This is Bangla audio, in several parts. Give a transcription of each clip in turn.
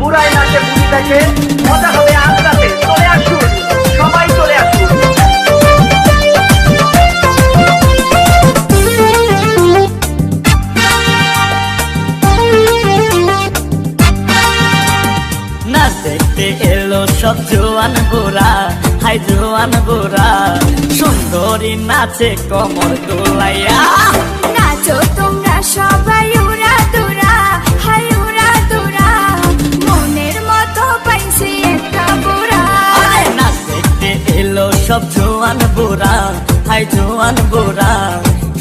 পুরাই নাচে বুড়ি দেখে মজা হবে আজ রাতে। চলে আসুন, সবাই চলে আসুন। নাচ দেখতে এলো সব জোয়ান বুড়া, হাই জোয়ান বুড়া, সুন্দরী নাচে কমর দোলাইয়া। নাচো তোমরা সবাই উড়া দুরা, হাই উড়া দুরা, মনের মতো পাইছি একটা বুড়া। নাচ দেখতে এলো সব জোয়ান বুড়া, হাই জোয়ান বুড়া,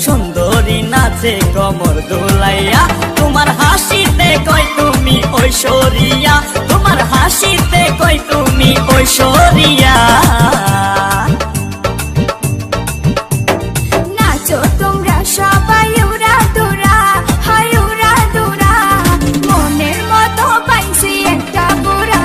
সুন্দরী নাচে কমর দোলাইয়া। তোমার হাসিতে কই তুমি ঐশ্বরিয়া, তোমার হাসিতে কই তুমি ঐশ্বরিয়া। নাচো তোমরা সবাই উড়া দুরা, হাই উড়া দুরা, মনের মতো পাইছি একটা বুড়া।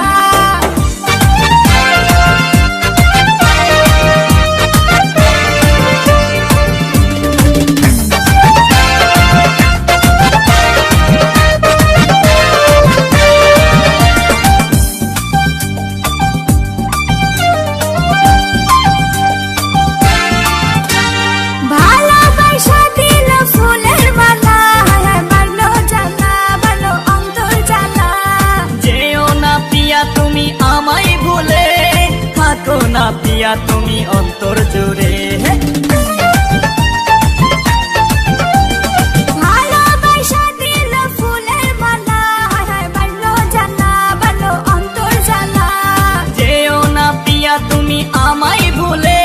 ভালোবাসা দিল ফুলের মালা, বাড়লো জ্বালা, বাড়লো অন্তর জ্বালা। যেও না পিয়া তুমি আমায় ভুলে, থাকো না পিয়া তুমি অন্তর জুড়ে। ভালোবাসা দিল ফুলের মালা, বাড়লো জ্বালা, বাড়লো অন্তর জ্বালা। যেও না পিয়া তুমি আমায় ভুলে,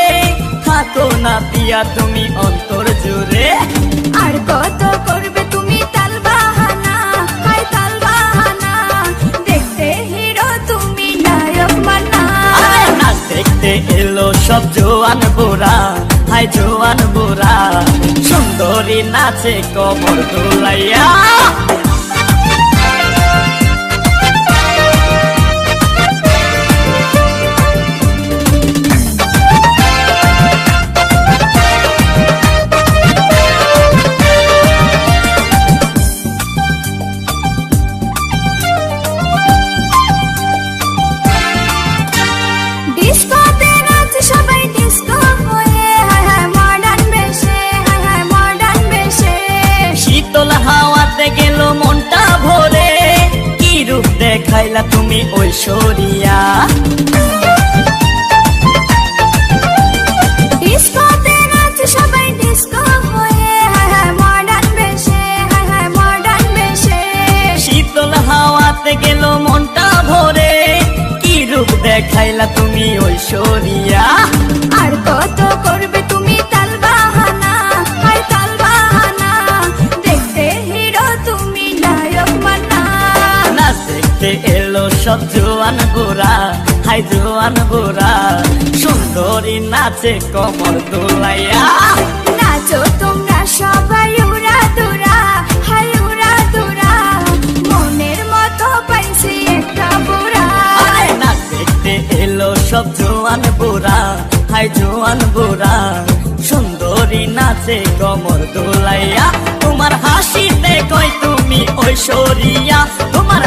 থাকো না পিয়া তুমি অন্তর জুড়ে। আর কত করবে তুমি তাল বাহানা, হাই তাল বাহানা, দেখতে হিরো তুমি নায়ক মানা। নাচ দেখতে এলো সব জোয়ান বুড়া, হাই জোয়ান বুড়া, সুন্দরী নাচে কমর দোলাইয়া। ডিস্কোতে নাচে সবাই ডিস্কো হয়ে, হায় হায় মডার্ন বেশে, হায় হায় মডার্ন বেশে। শীতল হাওয়াতে গেল মনটা ভরে, কি রূপ দেখাইলা তুমি ঐশ্বরিয়া। ডিস্কোতে নাচে সবাই ডিস্কো হয়ে, হায় হায় মডার্ন বেশে, হায় হায় মডার্ন বেশে। শীতল হাওয়াতে গেল মনটা ভরে, কি রূপ দেখাইলা তুমি ঐশ্বরিয়া। আর কত করবে তুমি তাল বাহানা, হাই তাল বাহানা, দেখতে হিরো তুমি নায়ক মানা। নাচ দেখতে এলো সব জোয়ান বুড়া, হাই জোয়ান বুড়া, সুন্দরী নাচে কমর দোলাইয়া। নাচো তোমরা সবাই উড়া দুরা, হাই উড়া দুরা, মনের মতো পাইছি একটা বুড়া। নাচ দেখতে এলো সব জোয়ান বুড়া, হাই জোয়ান বুড়া, সুন্দরী নাচে কমর দোলাইয়া। তোমার হাসিতে কই তুমি ঐশ্বরিয়া, তোমার